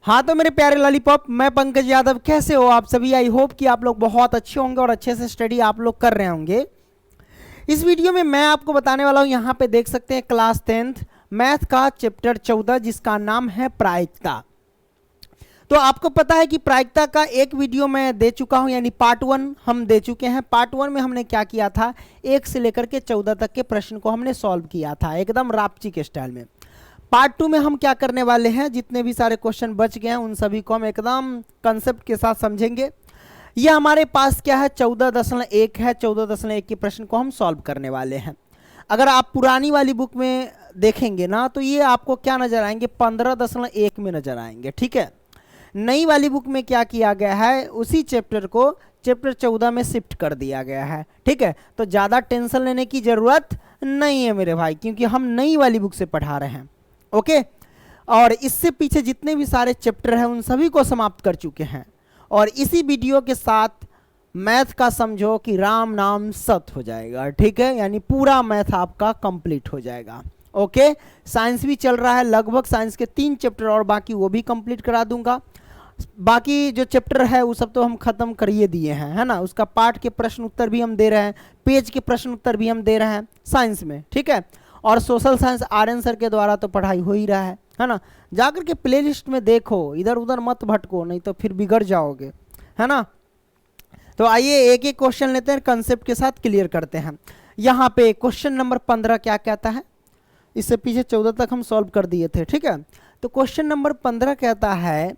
हाँ तो मेरे प्यारे लॉलीपॉप, मैं पंकज यादव। कैसे हो आप सभी? आई होप कि आप लोग बहुत अच्छे होंगे और अच्छे से स्टडी आप लोग कर रहे होंगे। इस वीडियो में मैं आपको बताने वाला हूँ, यहाँ पे देख सकते हैं क्लास 10th मैथ का चैप्टर 14 जिसका नाम है प्रायिकता। तो आपको पता है कि प्रायिकता का एक वीडियो मैं दे चुका हूं, यानी पार्ट 1 हम दे चुके हैं। पार्ट 1 में हमने क्या किया था, 1 से लेकर के 14 तक के प्रश्न को हमने सॉल्व किया था एकदम रापची के स्टाइल में। पार्ट 2 में हम क्या करने वाले हैं, जितने भी सारे क्वेश्चन बच गए हैं उन सभी को हम एकदम कंसेप्ट के साथ समझेंगे। ये हमारे पास क्या है, 14.1 है। 14.1 के प्रश्न को हम सॉल्व करने वाले हैं। अगर आप पुरानी वाली बुक में देखेंगे ना, तो ये आपको क्या नजर आएंगे, 15.1 में नजर आएंगे। ठीक है, नई वाली बुक में क्या किया गया है, उसी चैप्टर को चैप्टर 14 में शिफ्ट कर दिया गया है। ठीक है, तो ज़्यादा टेंशन लेने की ज़रूरत नहीं है मेरे भाई, क्योंकि हम नई वाली बुक से पढ़ा रहे हैं। ओके, और इससे पीछे जितने भी सारे चैप्टर हैं उन सभी को समाप्त कर चुके हैं। और इसी वीडियो के साथ मैथ का समझो कि राम नाम सत हो जाएगा। ठीक है, यानी पूरा मैथ आपका कंप्लीट हो जाएगा। ओके, साइंस भी चल रहा है, लगभग साइंस के 3 चैप्टर और बाकी, वो भी कंप्लीट करा दूंगा। बाकी जो चैप्टर है वो सब तो हम खत्म करिए दिए हैं, है ना। उसका पार्ट के प्रश्न उत्तर भी हम दे रहे हैं, पेज के प्रश्न उत्तर भी हम दे रहे हैं साइंस में। ठीक है, और सोशल साइंस आर्यन सर के द्वारा तो पढ़ाई हो ही रहा है ना। जाकर के प्लेलिस्ट में देखो, इधर उधर मत भटको, नहीं तो फिर बिगड़ जाओगे, है ना। तो आइए एक एक क्वेश्चन लेते हैं, कंसेप्ट के साथ क्लियर करते हैं। यहाँ पे क्वेश्चन नंबर 15 क्या कहता है, इससे पीछे 14 तक हम सॉल्व कर दिए थे। ठीक है, तो क्वेश्चन नंबर 15 कहता है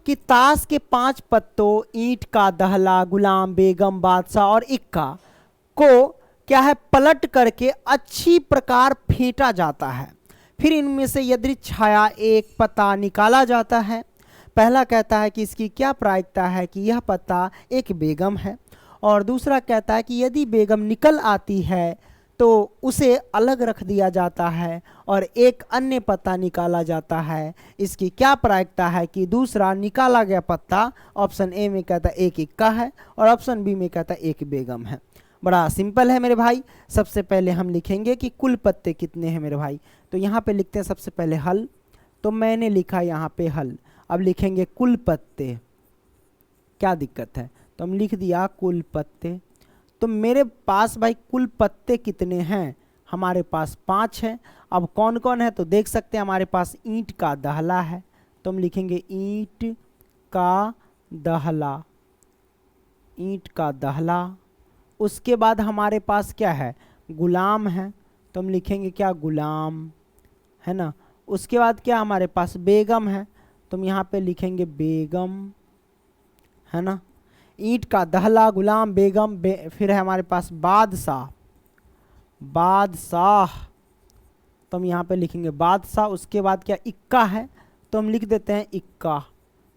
कि ताश के 5 पत्तों, ईंट का दहला, गुलाम, बेगम, बादशाह और इक्का को क्या है, पलट करके अच्छी प्रकार फेंटा जाता है। फिर इनमें से यदि छाया एक पत्ता निकाला जाता है। पहला कहता है कि इसकी क्या प्रायिकता है कि यह पत्ता एक बेगम है, और दूसरा कहता है कि यदि बेगम निकल आती है तो उसे अलग रख दिया जाता है और एक अन्य पत्ता निकाला जाता है। इसकी क्या प्रायिकता है कि दूसरा निकाला गया पत्ता, ऑप्शन ए में कहता है एक इक्का है और ऑप्शन बी में कहता है एक बेगम है। बड़ा सिंपल है मेरे भाई। सबसे पहले हम लिखेंगे कि कुल पत्ते कितने हैं मेरे भाई। तो यहाँ पे लिखते हैं सबसे पहले हल, तो मैंने लिखा यहाँ पे हल। अब लिखेंगे कुल पत्ते, क्या दिक्कत है, तो हम लिख दिया कुल पत्ते। तो मेरे पास भाई कुल पत्ते कितने हैं, हमारे पास 5 हैं। अब कौन कौन है तो देख सकते हैं, हमारे पास ईंट का दहला है, तो हम लिखेंगे ईंट का दहला, ईंट का दहला। उसके बाद हमारे पास क्या है, गुलाम है, तो हम लिखेंगे क्या, गुलाम, है ना। उसके बाद क्या हमारे पास बेगम है, तो हम यहाँ पे लिखेंगे बेगम, है ना। ईंट का दहला, गुलाम, बेगम, फिर है हमारे पास बादशाह, बादशाह, तो हम यहाँ पे लिखेंगे बादशाह। उसके बाद क्या, इक्का है, तो हम लिख देते हैं इक्का।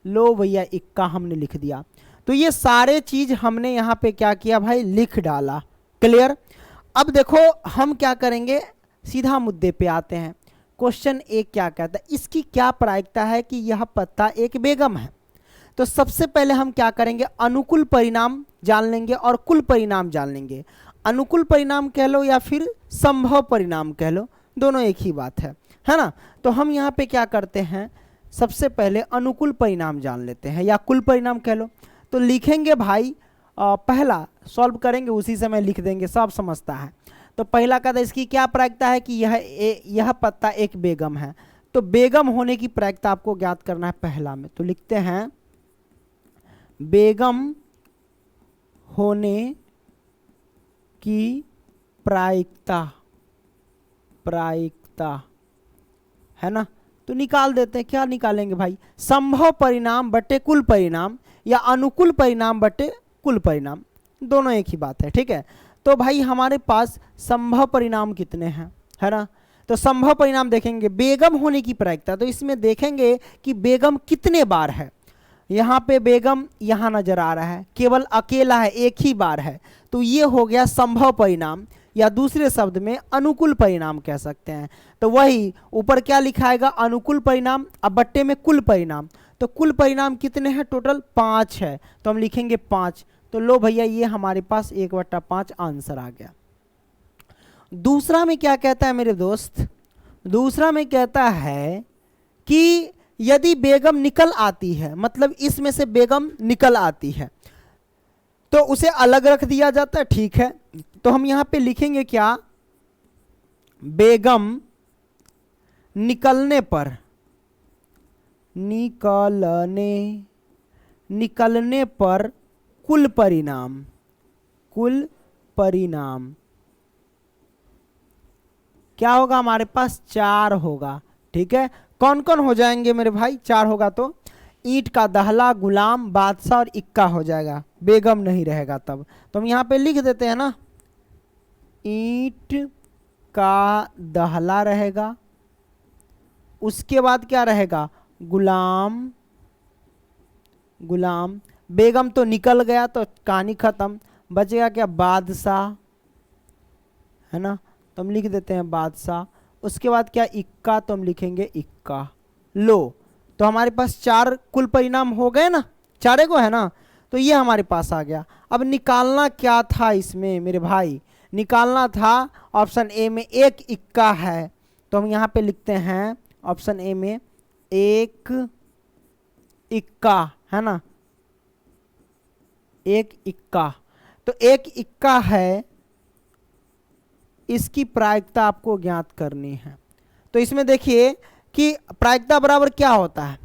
लो भैया, इक्का हमने लिख दिया। तो ये सारे चीज हमने यहाँ पे क्या किया भाई, लिख डाला। क्लियर। अब देखो हम क्या करेंगे, सीधा मुद्दे पे आते हैं। क्वेश्चन एक क्या कहता है, इसकी क्या प्रायिकता है कि यह पत्ता एक बेगम है। तो सबसे पहले हम क्या करेंगे, अनुकूल परिणाम जान लेंगे और कुल परिणाम जान लेंगे। अनुकूल परिणाम कह लो या फिर संभव परिणाम कह लो, दोनों एक ही बात है ना। तो हम यहाँ पे क्या करते हैं, सबसे पहले अनुकूल परिणाम जान लेते हैं, या कुल परिणाम कह लो। तो लिखेंगे भाई, पहला सॉल्व करेंगे उसी समय लिख देंगे, सब समझता है। तो पहला कहता है इसकी क्या प्रायिकता है कि यह पत्ता एक बेगम है। तो बेगम होने की प्रायिकता आपको ज्ञात करना है पहला में, तो लिखते हैं बेगम होने की प्रायिकता, प्रायिकता, है ना। तो निकाल देते हैं, क्या निकालेंगे भाई, संभव परिणाम बटे कुल परिणाम या अनुकूल परिणाम बटे कुल परिणाम, दोनों एक ही बात है। ठीक है, तो भाई हमारे पास संभव परिणाम कितने हैं, है ना। तो संभव परिणाम देखेंगे, बेगम होने की प्रायिकता, तो इसमें देखेंगे कि बेगम कितने बार है। यहाँ पे बेगम यहाँ नजर आ रहा है, केवल अकेला है, एक ही बार है, तो ये हो गया संभव परिणाम, या दूसरे शब्द में अनुकूल परिणाम कह सकते हैं। तो वही ऊपर क्या लिखाएगा, अनुकूल परिणाम, अब बट्टे में कुल परिणाम। तो कुल परिणाम कितने हैं, टोटल 5 है, तो हम लिखेंगे 5। तो लो भैया, ये हमारे पास 1/5 आंसर आ गया। दूसरा में क्या कहता है मेरे दोस्त, दूसरा में कहता है कि यदि बेगम निकल आती है, मतलब इसमें से बेगम निकल आती है तो उसे अलग रख दिया जाता है, ठीक है। तो हम यहां पे लिखेंगे क्या, बेगम निकलने पर, निकलने पर कुल परिणाम, कुल परिणाम क्या होगा हमारे पास, 4 होगा, ठीक है। कौन कौन हो जाएंगे मेरे भाई, 4 होगा तो ईंट का दहला, गुलाम, बादशाह और इक्का हो जाएगा, बेगम नहीं रहेगा तब। तो हम यहाँ पे लिख देते हैं ना, ईंट का दहला रहेगा, उसके बाद क्या रहेगा, गुलाम, गुलाम, बेगम तो निकल गया तो कहानी खत्म, बचेगा क्या, बादशाह, है ना, तो हम लिख देते हैं बादशाह। उसके बाद क्या, इक्का, तो हम लिखेंगे इक्का। लो, तो हमारे पास 4 कुल परिणाम हो गए ना, 4 को है ना, तो ये हमारे पास आ गया। अब निकालना क्या था इसमें मेरे भाई, निकालना था ऑप्शन ए में एक इक्का है, तो हम यहाँ पे लिखते हैं ऑप्शन ए में एक इक्का, है ना, एक इक्का। तो एक इक्का है, इसकी प्रायिकता आपको ज्ञात करनी है। तो इसमें देखिए कि प्रायिकता बराबर क्या होता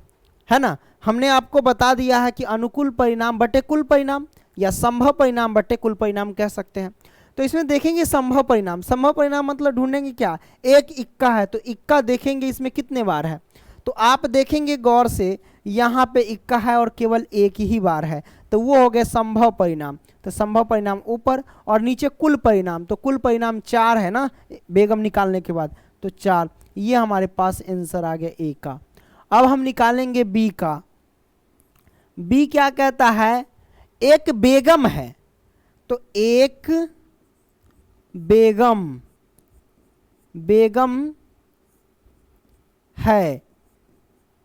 है ना, हमने आपको बता दिया है कि अनुकूल परिणाम बटे कुल परिणाम या संभव परिणाम बटे कुल परिणाम कह सकते हैं। तो इसमें देखेंगे संभव परिणाम, संभव परिणाम मतलब ढूंढेंगे क्या, एक इक्का है तो इक्का देखेंगे इसमें कितने बार है, तो आप देखेंगे गौर से यहाँ पे इक्का है और केवल एक ही बार है, तो वो हो गए संभव परिणाम। तो संभव परिणाम ऊपर और नीचे कुल परिणाम, तो कुल परिणाम 4 है ना बेगम निकालने के बाद, तो 4, ये हमारे पास आंसर आ गया ए का। अब हम निकालेंगे बी का। बी क्या कहता है, एक बेगम है, तो एक बेगम, बेगम है,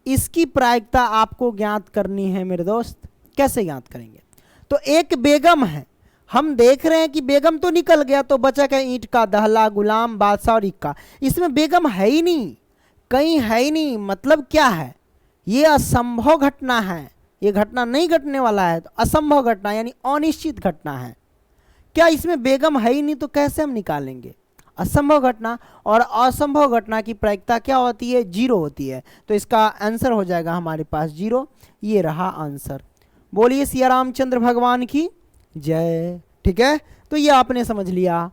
इसकी प्रायिकता आपको ज्ञात करनी है मेरे दोस्त। कैसे ज्ञात करेंगे, तो एक बेगम है, हम देख रहे हैं कि बेगम तो निकल गया तो बचा क्या, ईंट का दहला, गुलाम, बादशाह और इक्का। इसमें बेगम है ही नहीं, कहीं है ही नहीं, मतलब क्या है, ये असंभव घटना है, ये घटना नहीं घटने वाला है, तो असंभव घटना यानी अनिश्चित घटना है। क्या इसमें बेगम है ही नहीं तो कैसे हम निकालेंगे, असंभव घटना, और असंभव घटना की प्रायिकता क्या होती है, 0 होती है, तो इसका आंसर हो जाएगा हमारे पास 0। ये रहा आंसर। बोलिए सिया रामचंद्र भगवान की जय, ठीक है। तो ये आपने समझ लिया,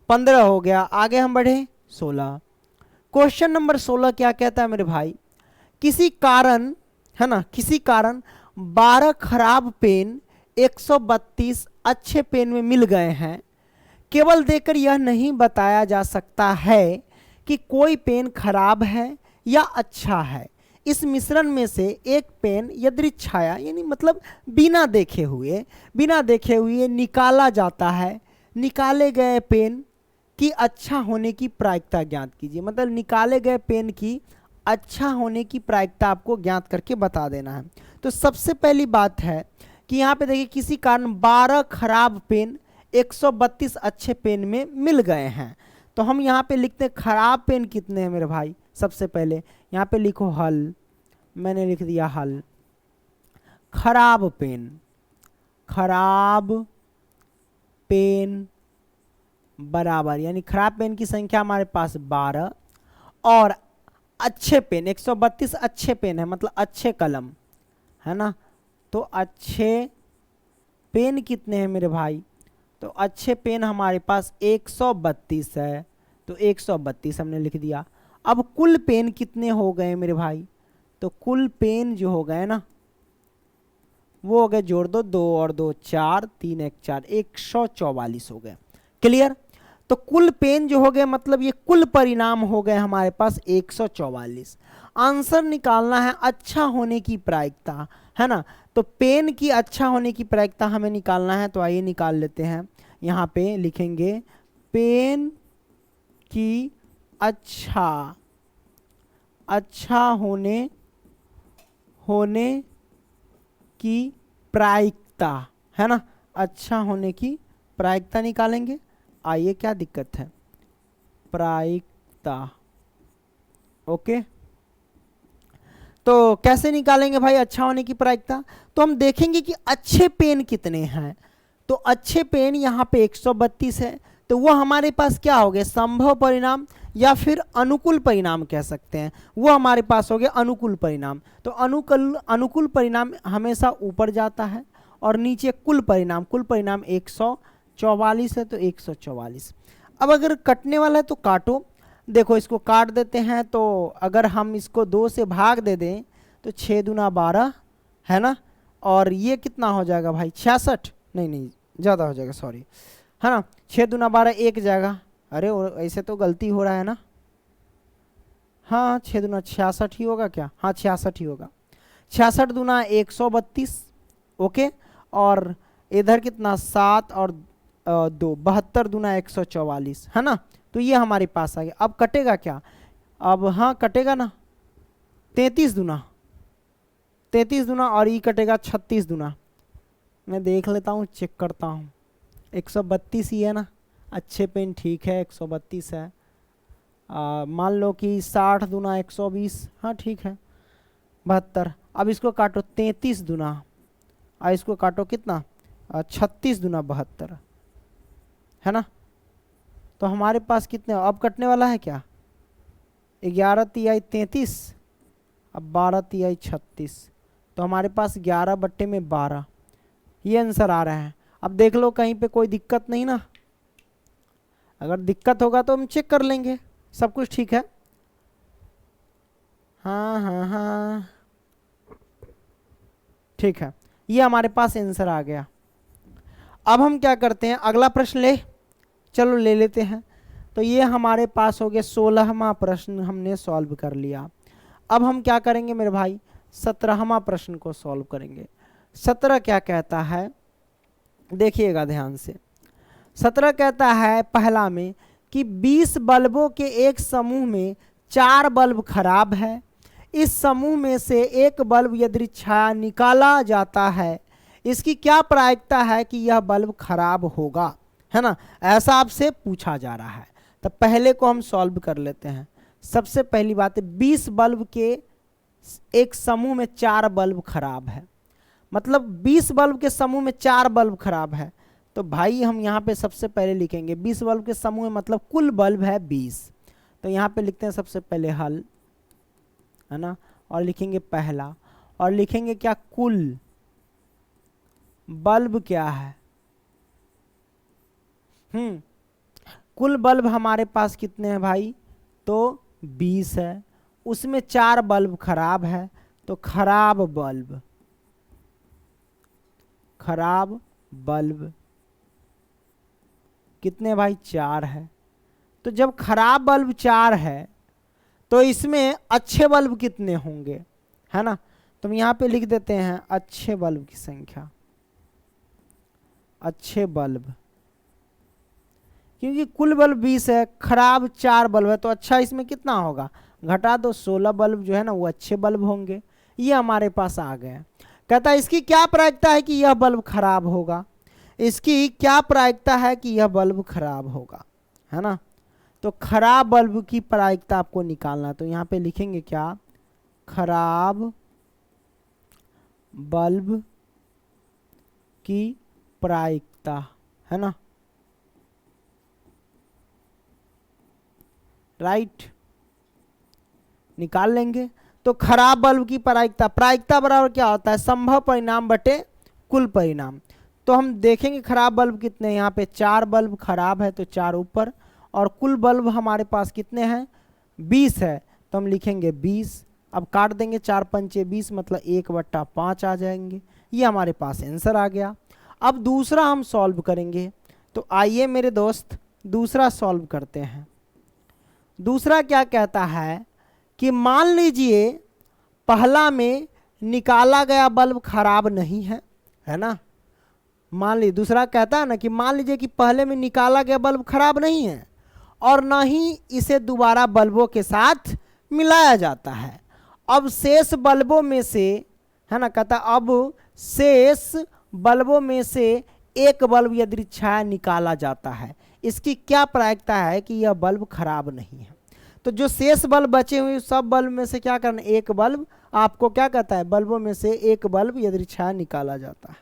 15 हो गया। आगे हम बढ़े 16। क्वेश्चन नंबर 16 क्या कहता है मेरे भाई, किसी कारण, है ना, किसी कारण 12 खराब पेन 132 अच्छे पेन में मिल गए हैं। केवल देखकर यह नहीं बताया जा सकता है कि कोई पेन खराब है या अच्छा है। इस मिश्रण में से एक पेन यदृच्छाया यानी मतलब बिना देखे हुए निकाला जाता है। निकाले गए पेन की अच्छा होने की प्रायिकता ज्ञात कीजिए, मतलब निकाले गए पेन की अच्छा होने की प्रायिकता आपको ज्ञात करके बता देना है। तो सबसे पहली बात है कि यहाँ पे देखिए किसी कारण 12 खराब पेन 132 अच्छे पेन में मिल गए हैं। तो हम यहाँ पे लिखते हैं खराब पेन कितने हैं मेरे भाई। सबसे पहले यहाँ पे लिखो हल, मैंने लिख दिया हल। खराब पेन, खराब पेन बराबर यानी खराब पेन की संख्या हमारे पास 12 और अच्छे पेन 132 अच्छे पेन है मतलब अच्छे कलम है ना। तो अच्छे पेन कितने हैं मेरे भाई, तो अच्छे पेन हमारे पास 132 है, तो 132 हमने लिख दिया। अब कुल पेन कितने हो गए मेरे भाई, तो कुल पेन जो हो गए ना वो हो गए, जोड़ दो 2 और 2 4, 3 1 4, 144 हो गए। क्लियर। तो कुल पेन जो हो गए मतलब ये कुल परिणाम हो गए हमारे पास 144। आंसर निकालना है अच्छा होने की प्रायिकता, है ना। तो पेन की अच्छा होने की प्रायिकता हमें निकालना है, तो आइए निकाल लेते हैं। यहाँ पे लिखेंगे पेन की अच्छा होने की प्रायिकता, है ना। अच्छा होने की प्रायिकता निकालेंगे। आइए क्या दिक्कत है, प्रायिकता। ओके, तो कैसे निकालेंगे भाई अच्छा होने की प्रायिकता? तो हम देखेंगे कि अच्छे पेन कितने हैं। तो अच्छे पेन यहाँ पे 132 है, तो वो हमारे पास क्या हो गया, संभव परिणाम या फिर अनुकूल परिणाम कह सकते हैं, वो हमारे पास हो गया अनुकूल परिणाम। तो अनुकूल परिणाम हमेशा ऊपर जाता है और नीचे कुल परिणाम 144 है, तो 144। अब अगर कटने वाला है तो काटो, देखो इसको काट देते हैं। तो अगर हम इसको 2 से भाग दे दें तो 6 दूना 12 है ना, और ये कितना हो जाएगा भाई 66, नहीं ज़्यादा हो जाएगा सॉरी, है ना, 6 दूना 12 एक जाएगा। अरे ऐसे तो गलती हो रहा है ना, हाँ 6 दूना 66 ही होगा क्या, हाँ 66 ही होगा। 66 दूना 132, ओके, और इधर कितना 7 और 2 72 दूना 144 है ना। तो ये हमारे पास आ गया। अब कटेगा क्या, अब हाँ कटेगा ना 33 दूना और ये कटेगा 36 दूना। मैं देख लेता हूँ, चेक करता हूँ, 132 ही है ना, अच्छे पेन ठीक है 132 है। मान लो कि 60 दूना 120, हाँ ठीक है 72। अब इसको काटो 33 दूना और इसको काटो कितना 36 दूना 72 है ना। तो हमारे पास कितने अब कटने वाला है क्या, 11 तिहाई 33, अब 12 तिहाई 36, तो हमारे पास 11/12 ये आंसर आ रहा है। अब देख लो कहीं पे कोई दिक्कत नहीं ना, अगर दिक्कत होगा तो हम चेक कर लेंगे, सब कुछ ठीक है। हाँ ठीक है, ये हमारे पास आंसर आ गया। अब हम क्या करते हैं, अगला प्रश्न चलो ले लेते हैं। तो ये हमारे पास हो गया 16वां प्रश्न हमने सॉल्व कर लिया। अब हम क्या करेंगे मेरे भाई, 17वां प्रश्न को सॉल्व करेंगे। 17 क्या कहता है, देखिएगा ध्यान से। 17 कहता है पहला में कि 20 बल्बों के एक समूह में 4 बल्ब खराब है। इस समूह में से एक बल्ब यदि छाया निकाला जाता है, इसकी क्या प्रायिकता है कि यह बल्ब खराब होगा, है ना, ऐसा आपसे पूछा जा रहा है। तो पहले को हम सॉल्व कर लेते हैं। सबसे पहली बात है 20 बल्ब के एक समूह में 4 बल्ब खराब है, मतलब 20 बल्ब के समूह में 4 बल्ब खराब है। तो भाई हम यहाँ पे सबसे पहले लिखेंगे 20 बल्ब के समूह में मतलब कुल बल्ब है 20। तो यहाँ पे लिखते हैं सबसे पहले हल, है ना, और लिखेंगे पहला, और लिखेंगे क्या, कुल बल्ब क्या है, कुल बल्ब हमारे पास कितने हैं भाई, तो 20 है, उसमें 4 बल्ब खराब है, तो खराब बल्ब कितने भाई 4 है। तो जब खराब बल्ब 4 है तो इसमें अच्छे बल्ब कितने होंगे, है ना। तो हम यहाँ पे लिख देते हैं अच्छे बल्ब की संख्या, अच्छे बल्ब, क्योंकि कुल बल्ब 20 है, खराब 4 बल्ब है, तो अच्छा इसमें कितना होगा, घटा दो 16 बल्ब जो है ना वो अच्छे बल्ब होंगे। ये हमारे पास आ गए। कहता है इसकी क्या प्रायिकता है कि यह बल्ब खराब होगा, इसकी क्या प्रायिकता है कि यह बल्ब खराब होगा, है ना। तो खराब बल्ब की प्रायिकता आपको निकालना, तो यहाँ पे लिखेंगे क्या, खराब बल्ब की प्रायिकता, है ना, राइट, निकाल लेंगे। तो खराब बल्ब की प्रायिकता बराबर क्या होता है, संभव परिणाम बटे कुल परिणाम। तो हम देखेंगे खराब बल्ब कितने, यहाँ पे 4 बल्ब खराब है तो 4 ऊपर, और कुल बल्ब हमारे पास कितने हैं 20 है, तो हम लिखेंगे 20। अब काट देंगे 4 पंचे 20, मतलब 1/5 आ जाएंगे। ये हमारे पास आंसर आ गया। अब दूसरा हम सॉल्व करेंगे, तो आइए मेरे दोस्त दूसरा सॉल्व करते हैं। दूसरा क्या कहता है कि मान लीजिए पहला में निकाला गया बल्ब खराब नहीं है, है ना। मान लीजिए दूसरा कहता है ना कि मान लीजिए कि पहले में निकाला गया बल्ब खराब नहीं है और ना ही इसे दोबारा बल्बों के साथ मिलाया जाता है। अब शेष बल्बों में से, है ना, कहता अब शेष बल्बों में से एक बल्ब यदि छाया निकाला जाता है, इसकी क्या प्रायिकता है कि यह बल्ब खराब नहीं है। तो जो शेष बल्ब बचे हुए सब बल्ब में से क्या करना, एक बल्ब आपको क्या कहता है, बल्बों में से एक बल्ब यदृच्छा निकाला जाता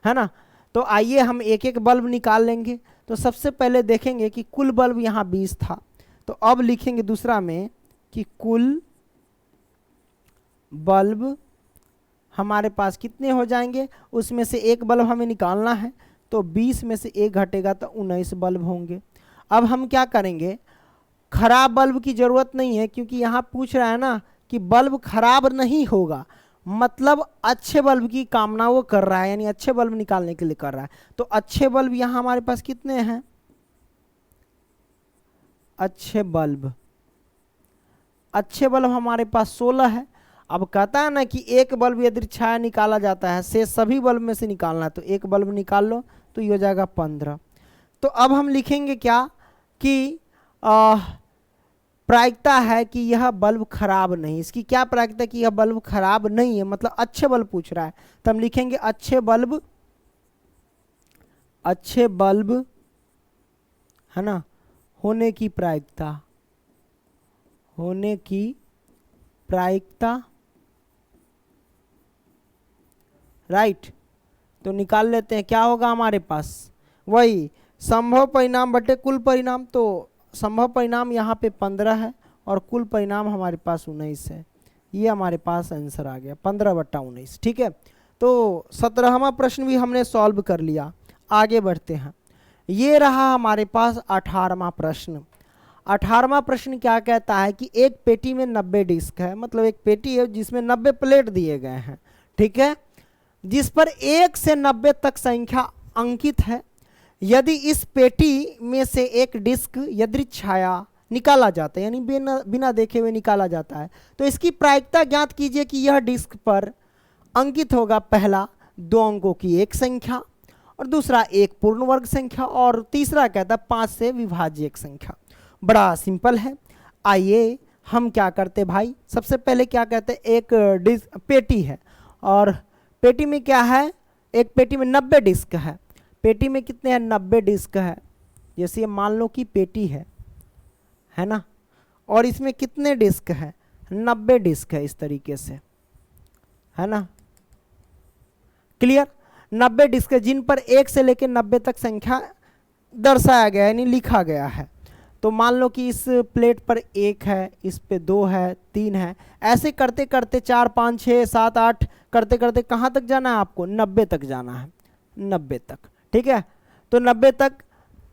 है ना। तो आइए हम एक एक बल्ब निकाल लेंगे। तो सबसे पहले देखेंगे कि कुल बल्ब यहाँ 20 था, तो अब लिखेंगे दूसरा में कि कुल बल्ब हमारे पास कितने हो जाएंगे, उसमें से एक बल्ब हमें निकालना है, तो 20 में से एक घटेगा तो 19 बल्ब होंगे। अब हम क्या करेंगे, खराब बल्ब की ज़रूरत नहीं है, क्योंकि यहाँ पूछ रहा है ना कि बल्ब खराब नहीं होगा, मतलब अच्छे बल्ब की कामना वो कर रहा है, यानी अच्छे बल्ब निकालने के लिए कर रहा है। तो अच्छे बल्ब यहाँ हमारे पास कितने हैं, अच्छे बल्ब हमारे पास 16 है। अब कहता है ना कि एक बल्ब यदृच्छा निकाला जाता है, से सभी बल्ब में से निकालना है, तो एक बल्ब निकाल लो तो ये हो जाएगा 15। तो अब हम लिखेंगे क्या कि प्रायिकता है कि यह बल्ब खराब नहीं, इसकी क्या प्रायिकता कि यह बल्ब खराब नहीं है, मतलब अच्छे बल्ब पूछ रहा है, तो हम लिखेंगे अच्छे बल्ब है ना, होने की प्रायिकता, राइट। तो निकाल लेते हैं, क्या होगा हमारे पास, वही संभव परिणाम बटे कुल परिणाम। तो संभव परिणाम यहाँ पे 15 है और कुल परिणाम हमारे पास 19 है, ये हमारे पास आंसर आ गया 15/19। ठीक है, तो 17वां प्रश्न भी हमने सॉल्व कर लिया। आगे बढ़ते हैं, ये रहा हमारे पास 18वां प्रश्न। 18वां प्रश्न क्या कहता है कि एक पेटी में 90 डिस्क है, मतलब एक पेटी है जिसमें 90 प्लेट दिए गए हैं, ठीक है, जिस पर 1 से 90 तक संख्या अंकित है। यदि इस पेटी में से एक डिस्क यदृच्छाया निकाला जाता है, यानी बिना देखे हुए निकाला जाता है, तो इसकी प्रायिकता ज्ञात कीजिए कि यह डिस्क पर अंकित होगा पहला 2 अंकों की एक संख्या, और दूसरा एक पूर्ण वर्ग संख्या, और तीसरा कहता है 5 से विभाज्य एक संख्या। बड़ा सिंपल है। आइए हम क्या करते भाई, सबसे पहले क्या कहते हैं, एक डिस्क पेटी है और पेटी में क्या है, एक पेटी में 90 डिस्क है। पेटी में कितने हैं, 90 डिस्क है। जैसे ये मान लो कि पेटी है ना, और इसमें कितने डिस्क है, 90 डिस्क है, इस तरीके से, है ना, क्लियर। 90 डिस्क है जिन पर 1 से लेकर 90 तक संख्या दर्शाया गया है, यानी लिखा गया है। तो मान लो कि इस प्लेट पर 1 है, इस पे 2 है, 3 है, ऐसे करते करते 4 5 6 7 8 करते करते कहाँ तक जाना है आपको, 90 तक जाना है, 90 तक, ठीक है। तो 90 तक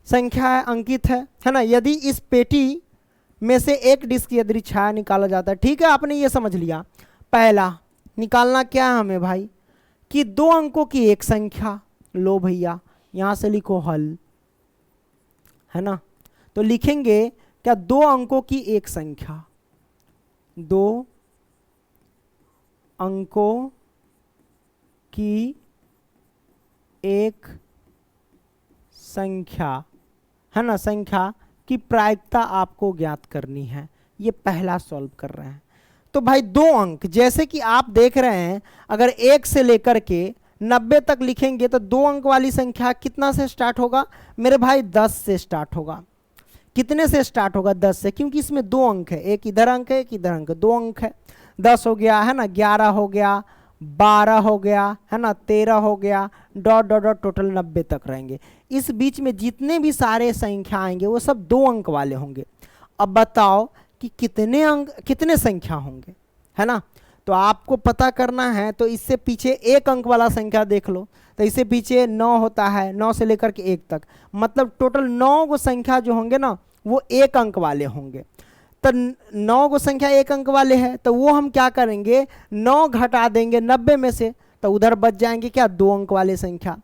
संख्या अंकित है ना। यदि इस पेटी में से एक डिस्क यदृच्छा निकाला जाता है, ठीक है, आपने ये समझ लिया। पहला निकालना क्या है हमें भाई, कि 2 अंकों की एक संख्या, लो भैया यहाँ से लिखो हल, है ना। तो लिखेंगे क्या, 2 अंकों की एक संख्या, 2 अंकों की एक संख्या, है ना, संख्या की प्रायिकता आपको ज्ञात करनी है। ये पहला सॉल्व कर रहे हैं। तो भाई 2 अंक, जैसे कि आप देख रहे हैं, अगर 1 से लेकर के 90 तक लिखेंगे तो 2 अंक वाली संख्या कितना से स्टार्ट होगा मेरे भाई, 10 से स्टार्ट होगा। कितने से स्टार्ट होगा, 10 से, क्योंकि इसमें 2 अंक है, एक इधर अंक है, एक इधर अंक, 2 अंक है। 10 हो गया, है ना, 11 हो गया, 12 हो गया, है ना, 13 हो गया, डॉट डॉट डॉट, टोटल 90 तक रहेंगे। इस बीच में जितने भी सारे संख्या आएंगे वो सब 2 अंक वाले होंगे। अब बताओ कि कितने अंक, कितने संख्या होंगे, है ना। तो आपको पता करना है, तो इससे पीछे 1 अंक वाला संख्या देख लो, तो इससे पीछे 9 होता है, 9 से लेकर के 1 तक, मतलब टोटल 9 गो संख्या जो होंगे ना वो 1 अंक वाले होंगे। तो 9 गो संख्या 1 अंक वाले हैं, तो वो हम क्या करेंगे, 9 घटा देंगे 90 में से, तो उधर बच जाएंगे क्या, 2 अंक वाले संख्या।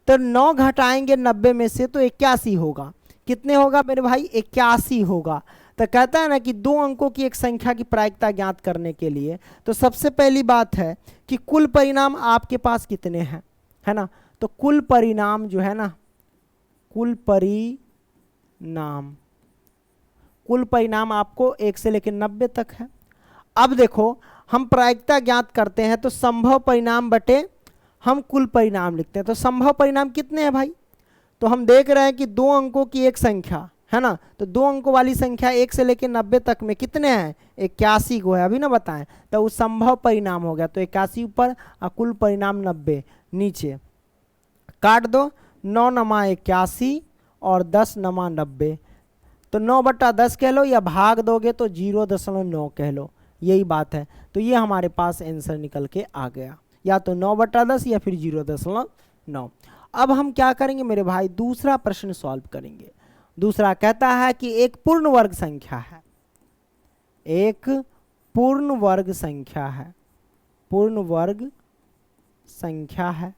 तो 9 घटाएंगे 90 में से तो 81 होगा। कितने होगा मेरे भाई, 81 होगा। तो कहता है ना कि 2 अंकों की एक संख्या की प्रायिकता ज्ञात करने के लिए, तो सबसे पहली बात है कि कुल परिणाम आपके पास कितने हैं, है ना। तो कुल परिणाम जो है ना, कुल परिणाम आपको 1 से लेकर 90 तक है। अब देखो हम प्रायिकता ज्ञात करते हैं, तो संभव परिणाम बटे हम कुल परिणाम लिखते हैं। तो संभव परिणाम कितने हैं भाई, तो हम देख रहे हैं कि 2 अंकों की एक संख्या, है ना। तो 2 अंकों वाली संख्या 1 से लेकर 90 तक में कितने हैं, 81 को है, अभी ना बताएं। तो वो संभव परिणाम हो गया, तो 81 ऊपर और कुल परिणाम 90 नीचे। काट दो, 9 नमा 81 और 10 नमा 90, तो 9/10 कह लो या भाग दोगे तो 0.9 कह लो, यही बात है। तो ये हमारे पास आंसर निकल के आ गया, या तो 9/10 या फिर 0.9। अब हम क्या करेंगे मेरे भाई, दूसरा प्रश्न सॉल्व करेंगे। दूसरा कहता है कि एक पूर्ण वर्ग संख्या है, एक पूर्ण वर्ग संख्या है, पूर्ण वर्ग संख्या है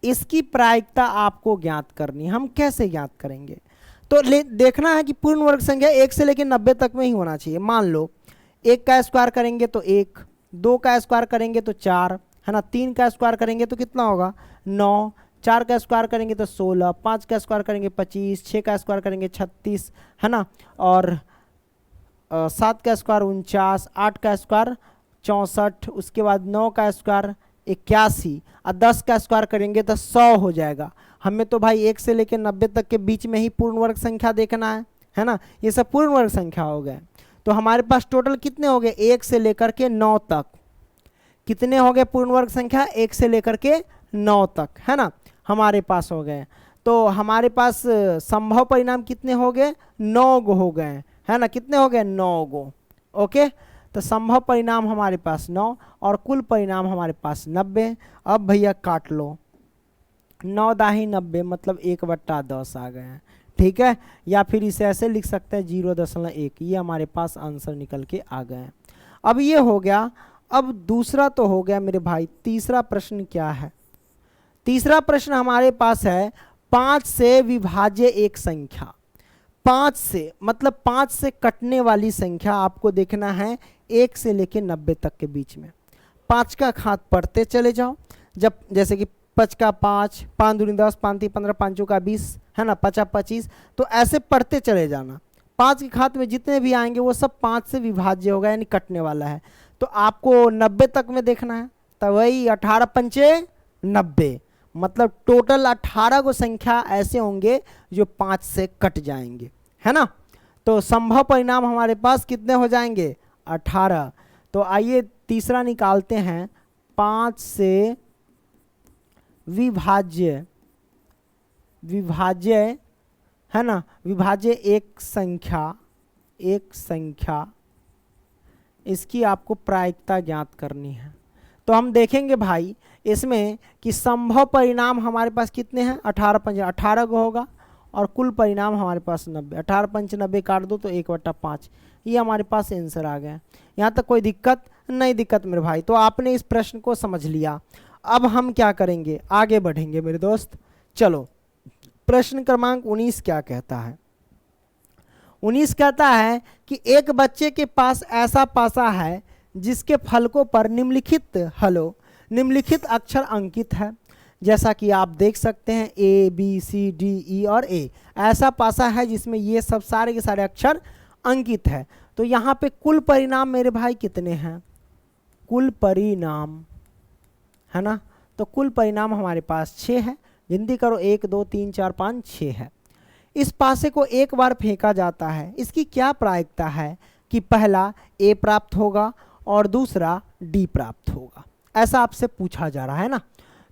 इसकी प्रायिकता आपको ज्ञात करनी है। हम कैसे ज्ञात करेंगे, तो देखना है कि पूर्ण वर्ग संख्या 1 से लेकर 90 तक में ही होना चाहिए। मान लो 1 का स्क्वायर करेंगे तो 1, 2 का स्क्वायर करेंगे तो 4, है ना, 3 का स्क्वायर करेंगे तो कितना होगा 9, 4 का स्क्वायर करेंगे तो 16, 5 का स्क्वायर करेंगे 25, 6 का स्क्वायर करेंगे 36, है ना, और 7 का स्क्वायर 49, 8 का स्क्वायर 64, उसके बाद 9 का स्क्वायर 81 और 10 का स्क्वायर करेंगे तो 100 हो जाएगा। हमें तो भाई 1 से लेकर 90 तक के बीच में ही पूर्ण वर्ग संख्या देखना है ना। ये सब पूर्ण वर्ग संख्या हो गए। तो हमारे पास टोटल कितने हो गए, 1 से लेकर के 9 तक कितने हो गए पूर्ण वर्ग संख्या, 1 से लेकर के 9 तक, है ना, हमारे पास हो गए। तो हमारे पास संभव परिणाम कितने हो गए, 9 गो हो गए, है ना, कितने हो गए 9 गो। ओके, तो संभव परिणाम हमारे पास 9 और कुल परिणाम हमारे पास 90। अब भैया काट लो, 9 दाही 90 मतलब 1/10 आ गए हैं, ठीक है। या फिर इसे ऐसे लिख सकते हैं 0.1, ये हमारे पास आंसर निकल के आ गए हैं। अब ये हो गया। अब दूसरा तो हो गया मेरे भाई, तीसरा प्रश्न क्या है। तीसरा प्रश्न हमारे पास है 5 से विभाज्य एक संख्या। 5 से मतलब 5 से कटने वाली संख्या आपको देखना है 1 से लेकर 90 तक के बीच में। 5 का घात पढ़ते चले जाओ, जब जैसे कि 5 का 5, 5 दूनी 10, 5 तीन 15, 5 का 20, है ना, 50 25, तो ऐसे पढ़ते चले जाना। 5 के घात में जितने भी आएंगे वो सब 5 से विभाज्य होगा, यानी कटने वाला है। तो आपको 90 तक में देखना है, तो वही 18 पंचे 90, मतलब टोटल 18 को संख्या ऐसे होंगे जो 5 से कट जाएंगे, है ना। तो संभव परिणाम हमारे पास कितने हो जाएंगे, 18। तो आइए तीसरा निकालते हैं, 5 से विभाज्य, विभाज्य है ना, विभाज्य एक संख्या, एक संख्या, इसकी आपको प्रायिकता ज्ञात करनी है। तो हम देखेंगे भाई इसमें कि संभव परिणाम हमारे पास कितने हैं, 18 पंच 18 को होगा और कुल परिणाम हमारे पास 90। 18 पंच 90 काट दो तो 1/5, ये हमारे पास आंसर आ गया। यहाँ तक कोई दिक्कत नहीं, दिक्कत मेरे भाई। तो आपने इस प्रश्न को समझ लिया। अब हम क्या करेंगे, आगे बढ़ेंगे मेरे दोस्त। चलो प्रश्न क्रमांक 19 क्या कहता है। 19 कहता है कि एक बच्चे के पास ऐसा पासा है जिसके फलकों पर निम्नलिखित निम्नलिखित अक्षर अंकित है। जैसा कि आप देख सकते हैं A B C D E और A, ऐसा पासा है जिसमें ये सब सारे के सारे अक्षर अंकित है। तो यहाँ पे कुल परिणाम मेरे भाई कितने हैं, कुल परिणाम, है ना, तो कुल परिणाम हमारे पास 6 है। गिनती करो 1 2 3 4 5 6 है। इस पासे को एक बार फेंका जाता है, इसकी क्या प्रायिकता है कि पहला A प्राप्त होगा और दूसरा D प्राप्त होगा, ऐसा आपसे पूछा जा रहा है ना।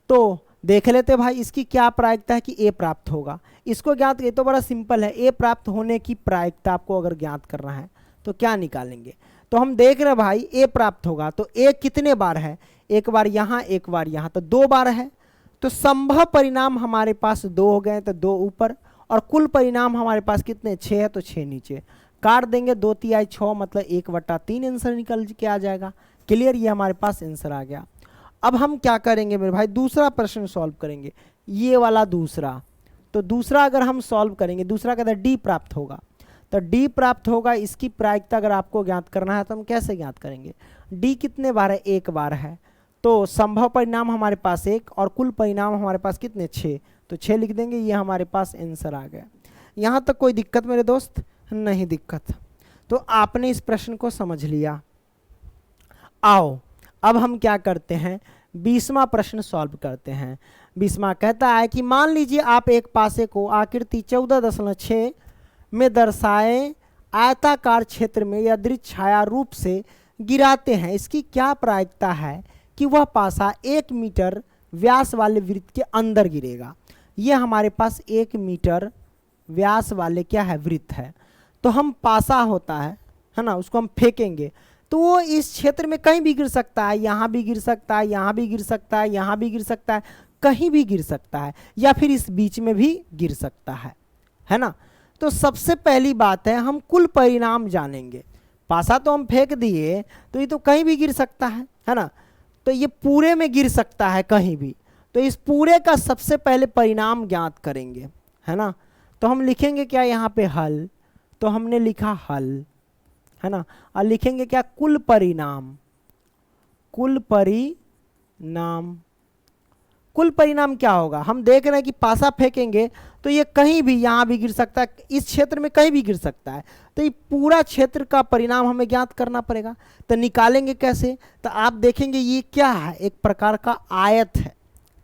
तो देख लेते भाई इसकी क्या प्रायिकता है कि A प्राप्त होगा। इसको ज्ञात, ये तो बड़ा सिंपल है। A प्राप्त होने की प्रायिकता आपको अगर ज्ञात करना है तो क्या निकालेंगे। तो हम देख रहे भाई A प्राप्त होगा, तो A कितने बार है, एक बार यहाँ एक बार यहाँ, तो 2 बार है। तो संभव परिणाम हमारे पास 2 हो गए, तो 2 ऊपर, और कुल परिणाम हमारे पास कितने 6 है, तो 6 नीचे। काट देंगे 2 तिहाई 6 मतलब 1/3 आंसर निकल के आ जाएगा। क्लियर, ये हमारे पास आंसर आ गया। अब हम क्या करेंगे मेरे भाई, दूसरा प्रश्न सॉल्व करेंगे, ये वाला दूसरा। तो दूसरा अगर हम सॉल्व करेंगे, दूसरा कहता है D प्राप्त होगा, तो D प्राप्त होगा, इसकी प्रायिकता अगर आपको ज्ञात करना है तो हम कैसे ज्ञात करेंगे। D कितने बार है, एक बार है। तो संभव परिणाम हमारे पास 1 और कुल परिणाम हमारे पास कितने 6, तो 6 लिख देंगे, ये हमारे पास आंसर आ गया। यहाँ तक कोई दिक्कत मेरे दोस्त नहीं, दिक्कत। तो आपने इस प्रश्न को समझ लिया। आओ अब हम क्या करते हैं, 20वां प्रश्न सॉल्व करते हैं। 20वां कहता है कि मान लीजिए आप एक पासे को आकृति 14.6 में दर्शाए आयताकार क्षेत्र में यादृच्छिक छाया रूप से गिराते हैं। इसकी क्या प्रायिकता है कि वह पासा 1 मीटर व्यास वाले वृत्त के अंदर गिरेगा। यह हमारे पास 1 मीटर व्यास वाले क्या है, वृत्त है। तो हम पासा होता है ना, उसको हम फेंकेंगे तो वो इस क्षेत्र में कहीं भी गिर सकता है, यहाँ भी गिर सकता है, यहाँ भी गिर सकता है, यहाँ भी गिर सकता है, कहीं भी गिर सकता है, या फिर इस बीच में भी गिर सकता है ना। तो सबसे पहली बात है हम कुल परिणाम जानेंगे। पासा तो हम फेंक दिए तो ये तो कहीं भी गिर सकता है ना, तो ये पूरे में गिर सकता है कहीं भी। तो इस पूरे का सबसे पहले परिणाम ज्ञात करेंगे, है ना। तो हम लिखेंगे क्या यहाँ पे हल, तो हमने लिखा हल, है ना। और लिखेंगे क्या, कुल परिणाम। कुल परिणाम, कुल परिणाम क्या होगा, हम देख रहे हैं कि पासा फेंकेंगे तो ये कहीं भी, यहाँ भी गिर सकता है, इस क्षेत्र में कहीं भी गिर सकता है। तो ये पूरा क्षेत्र का परिणाम हमें ज्ञात करना पड़ेगा। तो निकालेंगे कैसे, तो आप देखेंगे ये क्या है, एक प्रकार का आयत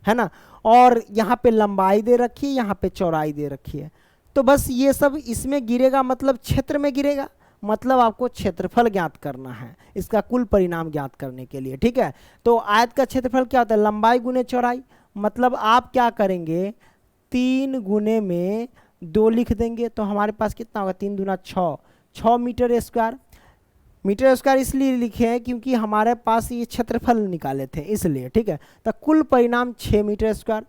है ना। और यहाँ पे लंबाई दे रखी है, यहाँ पे चौड़ाई दे रखी है। तो बस ये सब इसमें गिरेगा, मतलब क्षेत्र में गिरेगा, मतलब आपको क्षेत्रफल ज्ञात करना है इसका कुल परिणाम ज्ञात करने के लिए, ठीक है। तो आयत का क्षेत्रफल क्या होता है, लंबाई गुने चौड़ाई। मतलब आप क्या करेंगे, 3 गुने में 2 लिख देंगे तो हमारे पास कितना होगा, 3 दूना 6, 6 मीटर स्क्वायर। मीटर स्क्वायर इसलिए लिखे हैं क्योंकि हमारे पास ये क्षेत्रफल निकाले थे इसलिए, ठीक है। तो कुल परिणाम 6 मीटर स्क्वायर।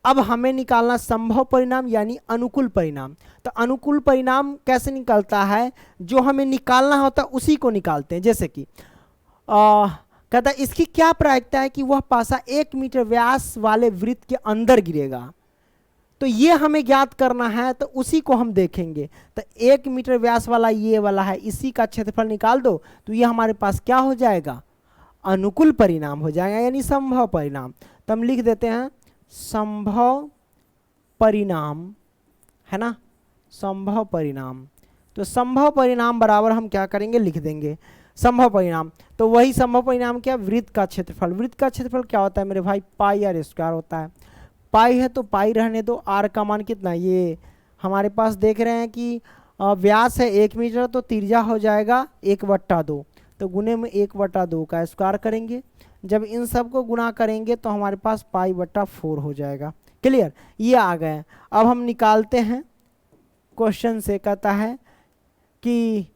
अब हमें निकालना संभव परिणाम यानी अनुकूल परिणाम। तो अनुकूल परिणाम कैसे निकलता है, जो हमें निकालना होता है उसी को निकालते हैं। जैसे कि कहता है इसकी क्या प्रायिकता है कि वह पासा 1 मीटर व्यास वाले वृत्त के अंदर गिरेगा। तो ये हमें ज्ञात करना है, तो उसी को हम देखेंगे। तो 1 मीटर व्यास वाला ये वाला है, इसी का क्षेत्रफल निकाल दो तो ये हमारे पास क्या हो जाएगा, अनुकूल परिणाम हो जाएगा यानी संभव परिणाम। तो हम लिख देते हैं संभव परिणाम, है ना, संभव परिणाम। तो संभव परिणाम बराबर हम क्या करेंगे, लिख देंगे संभव परिणाम। तो वही संभव परिणाम क्या, वृत्त का क्षेत्रफल। वृत्त का क्षेत्रफल क्या होता है मेरे भाई, पाई आर स्क्वायर होता है। पाई है तो पाई रहने दो, आर का मान कितना, ये हमारे पास देख रहे हैं कि व्यास है 1 मीटर, तो त्रिज्या हो जाएगा 1/2। तो गुने में 1/2 का स्क्वायर करेंगे। जब इन सब को गुना करेंगे तो हमारे पास पाई/4 हो जाएगा। क्लियर, ये आ गए। अब हम निकालते हैं क्वेश्चन से, कहता है कि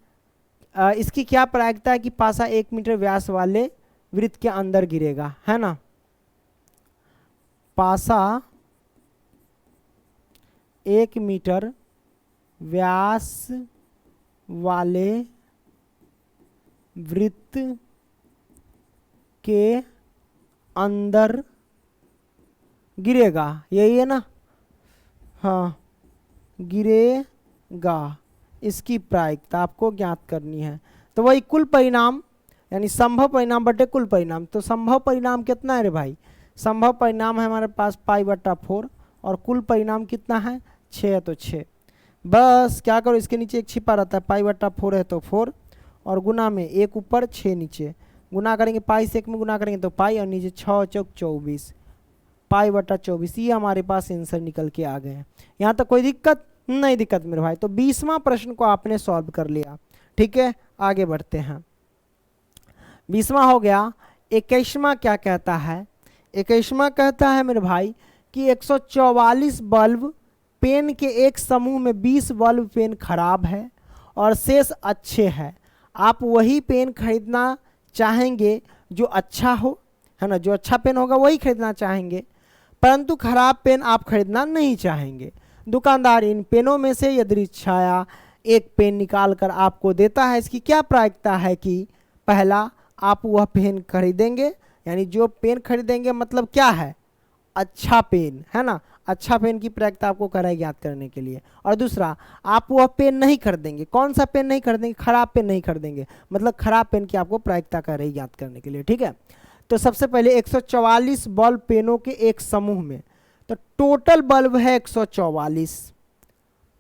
इसकी क्या प्रायिकता है कि पासा 1 मीटर व्यास वाले वृत्त के अंदर गिरेगा, है ना। पासा 1 मीटर व्यास वाले वृत्त के अंदर गिरेगा, यही है ना, हाँ गिरेगा। इसकी प्रायिकता आपको ज्ञात करनी है। तो वही कुल परिणाम यानी संभव परिणाम बटे कुल परिणाम। तो संभव परिणाम कितना है रे भाई, संभव परिणाम है हमारे पास पाई/4 और कुल परिणाम कितना है 6 है तो 6। बस क्या करो, इसके नीचे एक छिपा रहता है, पाई/4 है तो 4 और गुना में 1 ऊपर 6 नीचे, गुना करेंगे पाई से 1 में गुना करेंगे तो पाई और नीचे 6 चौक 24, पाई/24। ये हमारे पास आंसर निकल के आ गए। यहाँ तक कोई दिक्कत नहीं, दिक्कत मेरे भाई। तो 20वां प्रश्न को आपने सॉल्व कर लिया, ठीक है। आगे बढ़ते हैं, 20वां हो गया। 21वां क्या कहता है, 21वां कहता है मेरे भाई कि 144 बल्ब पेन के एक समूह में 20 बल्ब पेन खराब है और शेष अच्छे हैं। आप वही पेन खरीदना चाहेंगे जो अच्छा हो, है ना, जो अच्छा पेन होगा वही खरीदना चाहेंगे, परंतु खराब पेन आप खरीदना नहीं चाहेंगे। दुकानदार इन पेनों में से यादृच्छिक छाया एक पेन निकाल कर आपको देता है। इसकी क्या प्रायिकता है कि पहला, आप वह पेन खरीदेंगे, यानी जो पेन खरीदेंगे मतलब क्या है, अच्छा पेन, है ना। अच्छा पेन की प्रायिकता आपको कर है ज्ञात करने के लिए। और दूसरा, आप वह पेन नहीं खरीदेंगे। कौन सा पेन नहीं खरीदेंगे, खराब पेन नहीं खरीदेंगे, मतलब खराब पेन की आपको प्रायिकता कर रही ज्ञात करने के लिए, ठीक है। तो सबसे पहले 144 बल्ब पेनों के एक समूह में, तो टोटल बल्ब है 144,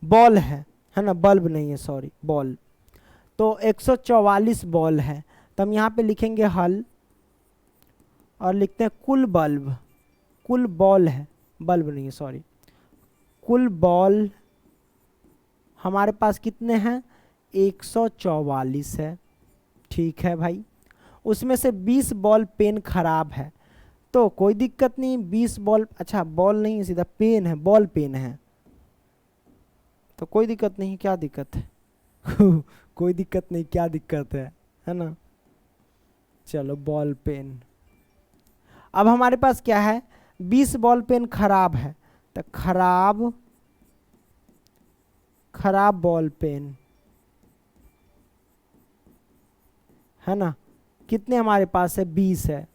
बॉल है ना, बल्ब नहीं है, सॉरी बॉल। तो 144 बॉल है। तो हम यहाँ पे लिखेंगे हल और लिखते हैं कुल बल्ब, कुल बॉल है, बल्ब नहीं है सॉरी, कुल बॉल हमारे पास कितने हैं 144 है। ठीक है भाई, उसमें से 20 बॉल पेन खराब है, तो कोई दिक्कत नहीं, 20 बॉल, अच्छा बॉल नहीं है सीधा पेन है, बॉल पेन है, तो कोई दिक्कत नहीं, क्या दिक्कत है कोई दिक्कत नहीं, क्या दिक्कत है ना। चलो बॉल पेन, अब हमारे पास क्या है 20 बॉल पेन खराब है, तो खराब बॉल पेन है ना, कितने हमारे पास है 20 है।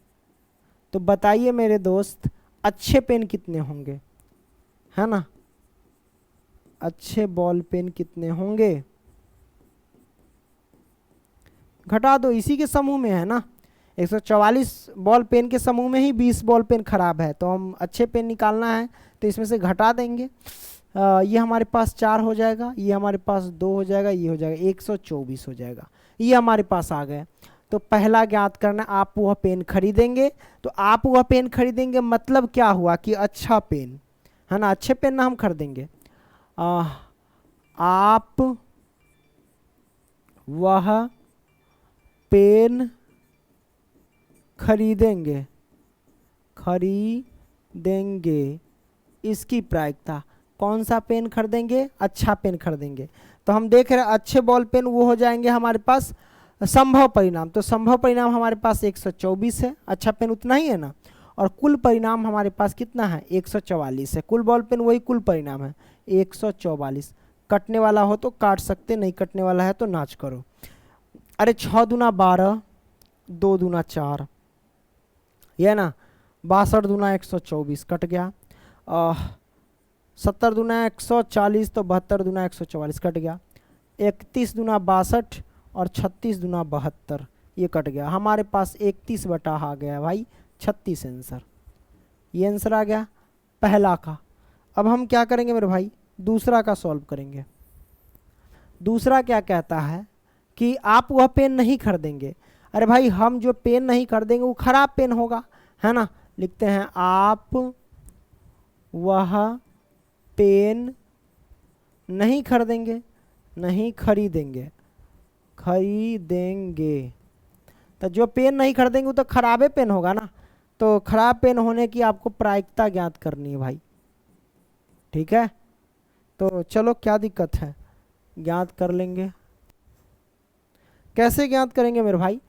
तो बताइए मेरे दोस्त अच्छे पेन कितने होंगे, है ना, अच्छे बॉल पेन कितने होंगे, घटा दो, इसी के समूह में है ना, 144 बॉल पेन के समूह में ही 20 बॉल पेन खराब है, तो हम अच्छे पेन निकालना है तो इसमें से घटा देंगे। ये हमारे पास 4 हो जाएगा, ये हमारे पास 2 हो जाएगा, ये हो जाएगा 124 हो जाएगा, ये हमारे पास आ गए। तो पहला ज्ञात करना, आप वह पेन खरीदेंगे, तो आप वह पेन खरीदेंगे मतलब क्या हुआ कि अच्छा पेन है ना, अच्छे पेन ना हम खरीदेंगे। आप वह पेन खरीदेंगे, इसकी प्रायिकता, कौन सा पेन खरीदेंगे, अच्छा पेन खरीदेंगे। तो हम देख रहे हैं अच्छे बॉल पेन वो हो जाएंगे हमारे पास संभव परिणाम, तो संभव परिणाम हमारे पास 124 है, अच्छा पेन उतना ही है ना, और कुल परिणाम हमारे पास कितना है 144 है, कुल बॉल पेन वही कुल परिणाम है 144। कटने वाला हो तो काट सकते, नहीं कटने वाला है तो नाच करो। अरे 6 दूना 12, 2 दूना 4, यह ना 62 दूना 124 कट गया, 70 दूना 140, तो 72 दूना 144 कट गया, 31 दूना 62 और 36 दूना 72, ये कट गया, हमारे पास 31 बटा आ गया भाई 36 आंसर, ये आंसर आ गया पहला का। अब हम क्या करेंगे मेरे भाई, दूसरा का सॉल्व करेंगे। दूसरा क्या कहता है कि आप वह पेन नहीं खरीदेंगे, अरे भाई हम जो पेन नहीं खरीदेंगे वो खराब पेन होगा, है ना, लिखते हैं आप वह पेन नहीं खरीदेंगे, तो जो पेन नहीं खरीदेंगे वो तो खराबे पेन होगा ना, तो खराब पेन होने की आपको प्रायिकता ज्ञात करनी है भाई। ठीक है, तो चलो क्या दिक्कत है, ज्ञात कर लेंगे। कैसे ज्ञात करेंगे मेरे भाई,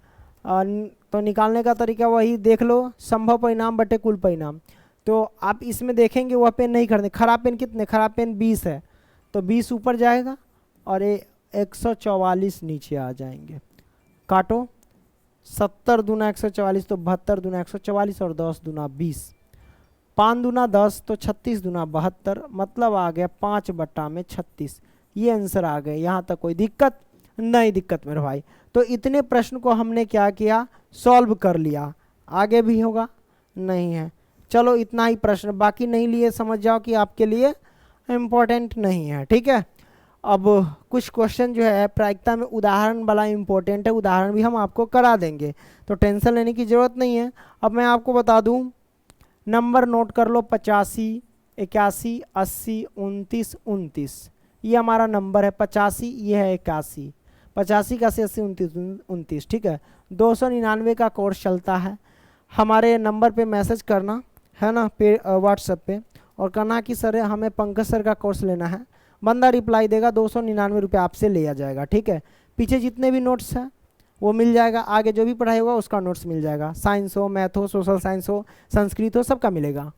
तो निकालने का तरीका वही देख लो, संभव परिणाम बटे कुल परिणाम। तो आप इसमें देखेंगे वह पेन नहीं खरीदे, खराब पेन कितने, खराब पेन 20 है, तो 20 ऊपर जाएगा और 144 नीचे आ जाएंगे। काटो, 70 दूना 144, तो 72 दूना 144 और 10 दूना 20, 5 दूना 10, तो 36 दूना 72, मतलब आ गया 5 बट्टा में 36, ये आंसर आ गए। यहाँ तक कोई दिक्कत नहीं, दिक्कत मेरे भाई। तो इतने प्रश्न को हमने क्या किया, सॉल्व कर लिया, आगे भी होगा नहीं है। चलो इतना ही प्रश्न, बाकी नहीं लिए समझ जाओ कि आपके लिए इम्पोर्टेंट नहीं है। ठीक है, अब कुछ क्वेश्चन जो है प्रायिकता में उदाहरण वाला इम्पोर्टेंट है, उदाहरण भी हम आपको करा देंगे, तो टेंशन लेने की ज़रूरत नहीं है। अब मैं आपको बता दूं, नंबर नोट कर लो, 85, 81, 80, 29, 29, ये हमारा नंबर है 85, ये है 81, 85 का 80, 29, 29। ठीक है, 299 का कोर्स चलता है, हमारे नंबर पे मैसेज करना है ना, पे व्हाट्सएप पे, और कहना कि सर हमें पंकज सर का कोर्स लेना है, बंदा रिप्लाई देगा, 299 रुपये आपसे लिया जाएगा। ठीक है, पीछे जितने भी नोट्स हैं वो मिल जाएगा, आगे जो भी पढ़ाई होगा उसका नोट्स मिल जाएगा, साइंस हो, मैथ हो, सोशल साइंस हो, संस्कृत हो, सबका मिलेगा।